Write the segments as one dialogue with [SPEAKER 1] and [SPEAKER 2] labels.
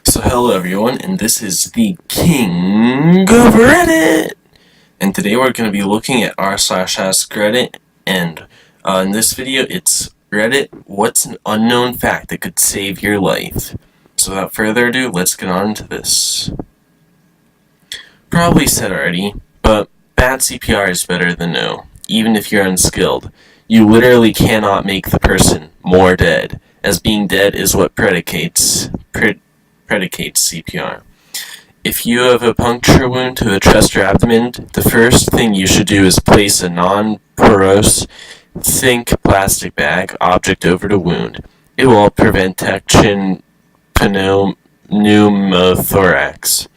[SPEAKER 1] So hello everyone, and this is the King of Reddit! And today we're going to be looking at r/askreddit, and in this video it's Reddit, what's an unknown fact that could save your life? So without further ado, let's get on to this. Probably said already, but bad CPR is better than no, even if you're unskilled. You literally cannot make the person more dead, as being dead is what predicates CPR. If you have a puncture wound to the chest or abdomen, the first thing you should do is place a non-porous, think plastic bag object over the wound. It will prevent tection pneumothorax.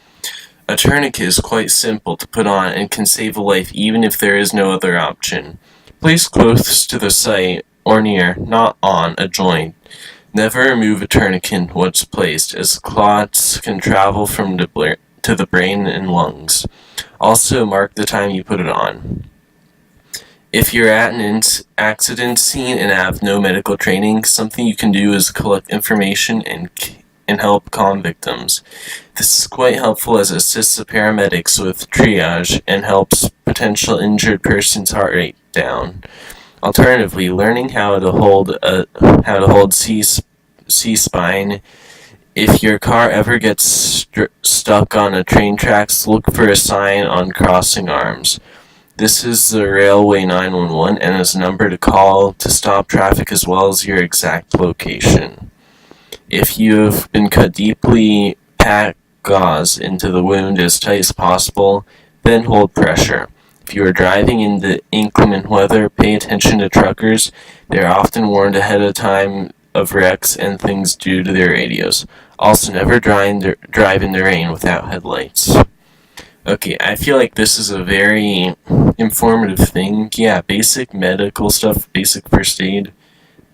[SPEAKER 1] A tourniquet is quite simple to put on and can save a life even if there is no other option. Place close to the site or near, not on, a joint. Never remove a tourniquet once placed, as clots can travel from to the brain and lungs. Also, mark the time you put it on. If you're at an accident scene and have no medical training, something you can do is collect information and help calm victims. This is quite helpful as it assists the paramedics with triage and helps potential injured person's heart rate down. Alternatively, learning how to hold C-spine. If your car ever gets stuck on a train tracks, look for a sign on crossing arms. This is the Railway 911 and is a number to call to stop traffic as well as your exact location. If you have been cut deeply, pack gauze into the wound as tight as possible, then hold pressure. If you are driving in the inclement weather, pay attention to truckers. They are often warned ahead of time of wrecks and things due to their radios. Also, never drive in the rain without headlights. Okay, I feel like this is a very informative thing. Yeah, basic medical stuff, basic first aid,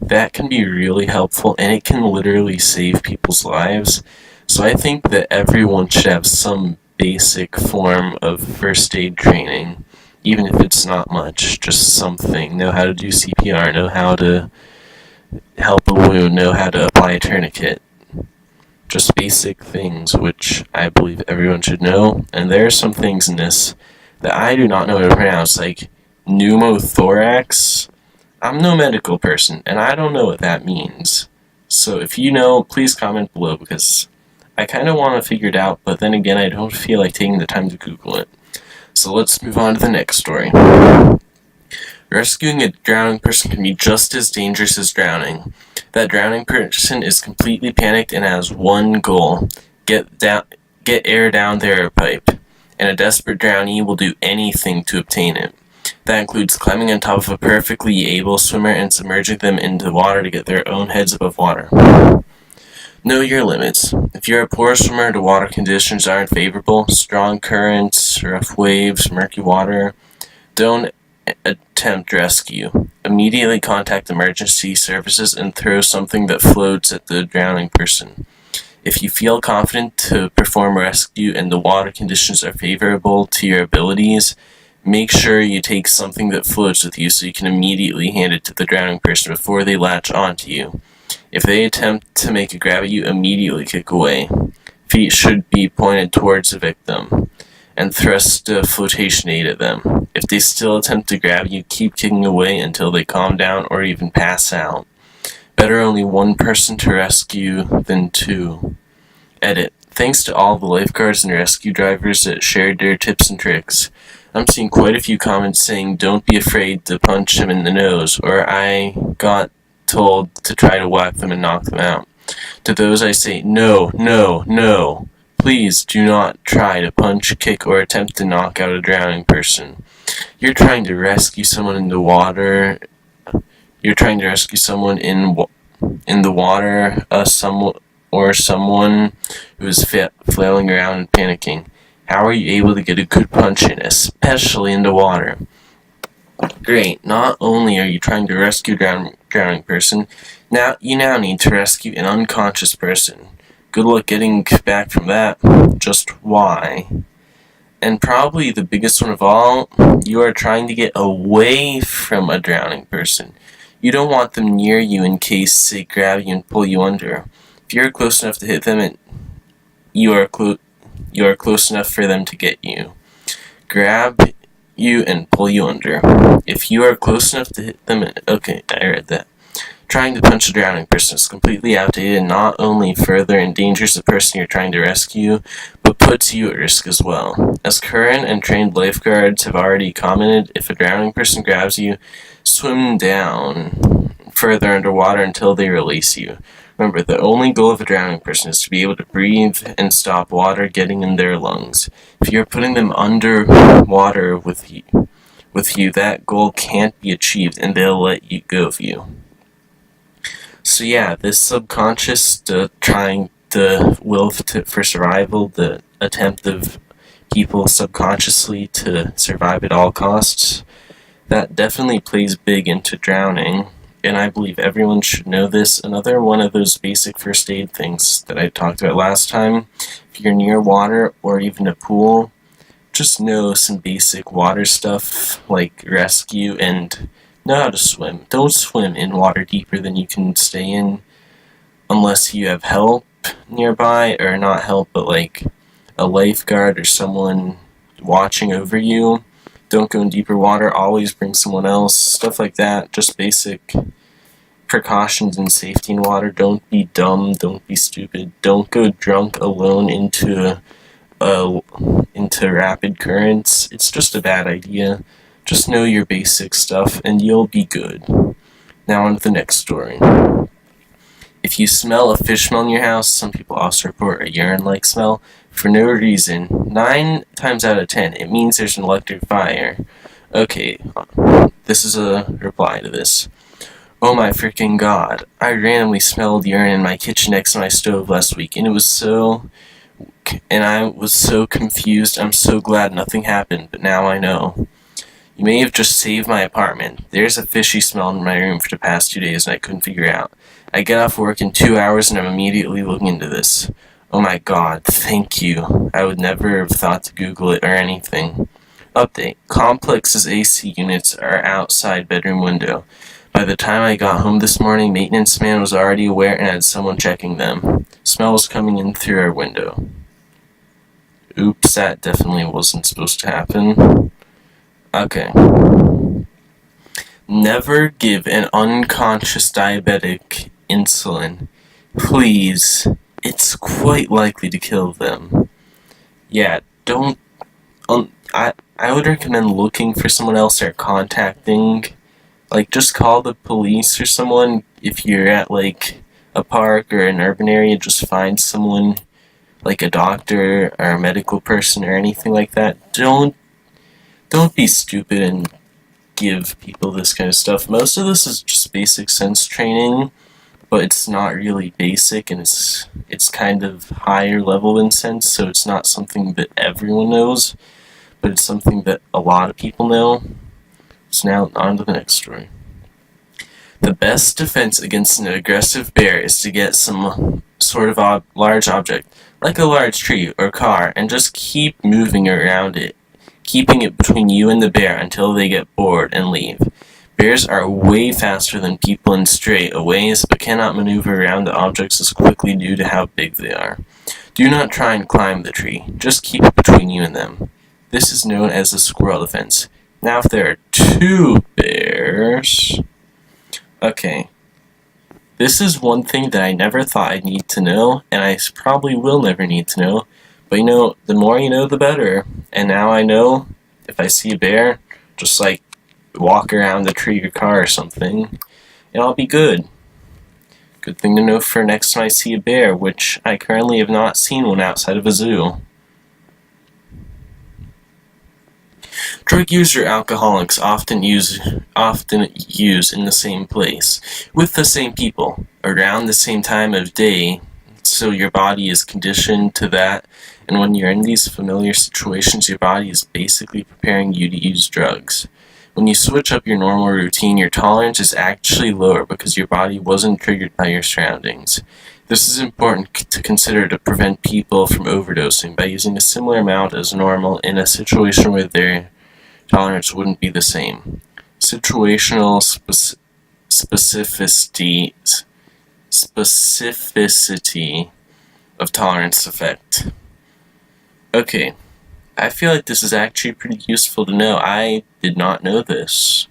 [SPEAKER 1] that can be really helpful, and it can literally save people's lives. So I think that everyone should have some basic form of first aid training, even if it's not much, just something. Know how to do CPR, know how to help a wound, know how to apply a tourniquet. Just basic things, which I believe everyone should know. And there are some things in this that I do not know how to pronounce, like pneumothorax. I'm no medical person, and I don't know what that means. So if you know, please comment below, because I kind of want to figure it out, but then again, I don't feel like taking the time to Google it. So let's move on to the next story. Rescuing a drowning person can be just as dangerous as drowning. That drowning person is completely panicked and has one goal: get air down their pipe, and a desperate drownee will do anything to obtain it. That includes climbing on top of a perfectly able swimmer and submerging them into water to get their own heads above water. Know your limits. If you're a poor swimmer, the water conditions aren't favorable, strong currents, rough waves, murky water, don't attempt rescue. Immediately contact emergency services and throw something that floats at the drowning person. If you feel confident to perform rescue and the water conditions are favorable to your abilities, make sure you take something that floats with you so you can immediately hand it to the drowning person before they latch onto you. If they attempt to make a grab at you, immediately kick away. Feet should be pointed towards the victim, and thrust a flotation aid at them. If they still attempt to grab you, keep kicking away until they calm down or even pass out. Better only one person to rescue than two. Edit. Thanks to all the lifeguards and rescue drivers that shared their tips and tricks. I'm seeing quite a few comments saying don't be afraid to punch them in the nose, or I got told to try to whack them and knock them out. To those I say, no, no, no. Please do not try to punch, kick, or attempt to knock out a drowning person. You're trying to rescue someone in the water. You're trying to rescue someone in the water, someone who is flailing around and panicking. How are you able to get a good punch in, especially in the water? Great. Not only are you trying to rescue a drowning person, you now need to rescue an unconscious person. Good luck getting back from that. Just why? And probably the biggest one of all, you are trying to get away from a drowning person. You don't want them near you in case they grab you and pull you under. If you're close enough to hit them, you are close enough for them to get you, grab you, and pull you under. If you are close enough to hit them, okay, I read that. Trying to punch a drowning person is completely outdated and not only further endangers the person you're trying to rescue, but puts you at risk as well. As current and trained lifeguards have already commented, if a drowning person grabs you, swim down further underwater until they release you. Remember, the only goal of a drowning person is to be able to breathe and stop water getting in their lungs. If you're putting them underwater with you, that goal can't be achieved and they'll let you go of you. So yeah, this subconscious trying the will for survival, the attempt of people subconsciously to survive at all costs, that definitely plays big into drowning, and I believe everyone should know this. Another one of those basic first aid things that I talked about last time, if you're near water or even a pool, just know some basic water stuff like rescue and know how to swim. Don't swim in water deeper than you can stay in unless you have help nearby, or not help, but like a lifeguard or someone watching over you. Don't go in deeper water, always bring someone else, stuff like that. Just basic precautions and safety in water. Don't be dumb, don't be stupid, don't go drunk alone into rapid currents. It's just a bad idea. Just know your basic stuff and you'll be good. Now on to the next story. If you smell a fish smell in your house, some people also report a urine-like smell, for no reason, 9 times out of 10, it means there's an electric fire. Okay, this is a reply to this. Oh my freaking god, I randomly smelled urine in my kitchen next to my stove last week, and I was so confused. I'm so glad nothing happened, but now I know. You may have just saved my apartment. There's a fishy smell in my room for the past 2 days and I couldn't figure it out. I get off work in 2 hours and I'm immediately looking into this. Oh my god, thank you. I would never have thought to Google it or anything. Update. Complex's AC units are outside bedroom window. By the time I got home this morning, maintenance man was already aware and had someone checking them. Smell was coming in through our window. Oops, that definitely wasn't supposed to happen. Okay. Never give an unconscious diabetic insulin. Please. It's quite likely to kill them. Yeah, don't... I would recommend looking for someone else or contacting. Like, just call the police or someone. If you're at, like, a park or an urban area, just find someone, like a doctor or a medical person or anything like that. Don't be stupid and give people this kind of stuff. Most of this is just basic sense training, but it's not really basic, and it's kind of higher level in sense, so it's not something that everyone knows, but it's something that a lot of people know. So now on to the next story. The best defense against an aggressive bear is to get some sort of large object, like a large tree or car, and just keep moving around it, keeping it between you and the bear until they get bored and leave. Bears are way faster than people in straight ways, but cannot maneuver around the objects as quickly due to how big they are. Do not try and climb the tree, just keep it between you and them. This is known as the squirrel defense. Now if there are 2 bears... Okay. This is one thing that I never thought I'd need to know, and I probably will never need to know, but you know, the more you know, the better. And now I know, if I see a bear, just like walk around the tree or car or something, and I'll be good. Good thing to know for next time I see a bear, which I currently have not seen one outside of a zoo. Drug users or alcoholics often use in the same place, with the same people, around the same time of day, so your body is conditioned to that, and when you're in these familiar situations, your body is basically preparing you to use drugs. When you switch up your normal routine, your tolerance is actually lower because your body wasn't triggered by your surroundings. This is important to consider to prevent people from overdosing by using a similar amount as normal in a situation where their tolerance wouldn't be the same. Situational specificity of tolerance effect. Okay, I feel like this is actually pretty useful to know. I did not know this,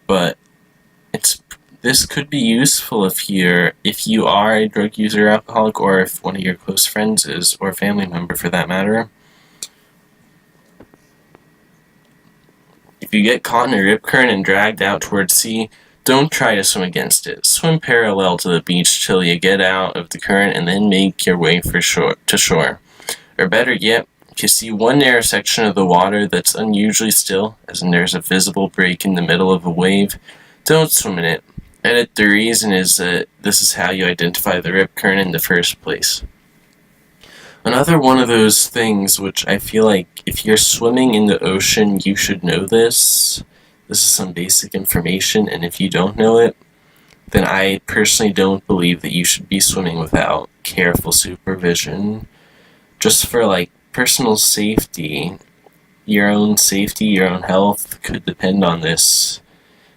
[SPEAKER 1] but this could be useful if you are a drug user or alcoholic, or if one of your close friends is, or a family member for that matter. If you get caught in a rip current and dragged out towards sea, don't try to swim against it. Swim parallel to the beach till you get out of the current and then make your way to shore. Or better yet, if you see one narrow section of the water that's unusually still, as in there's a visible break in the middle of a wave, don't swim in it. And the reason is that this is how you identify the rip current in the first place. Another one of those things which I feel like if you're swimming in the ocean, you should know this. This is some basic information, and if you don't know it, then I personally don't believe that you should be swimming without careful supervision. Just for like personal safety, your own health could depend on this.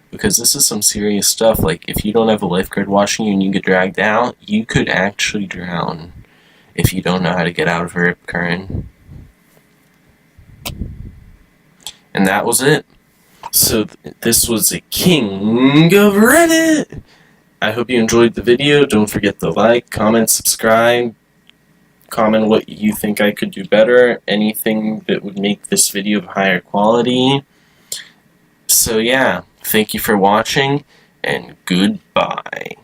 [SPEAKER 1] Because this is some serious stuff. Like, if you don't have a lifeguard watching you and you get dragged out, you could actually drown if you don't know how to get out of a rip current. And that was it. So this was the King of Reddit! I hope you enjoyed the video. Don't forget to like, comment, subscribe. Comment what you think I could do better. Anything that would make this video of higher quality. So yeah, thank you for watching, and goodbye.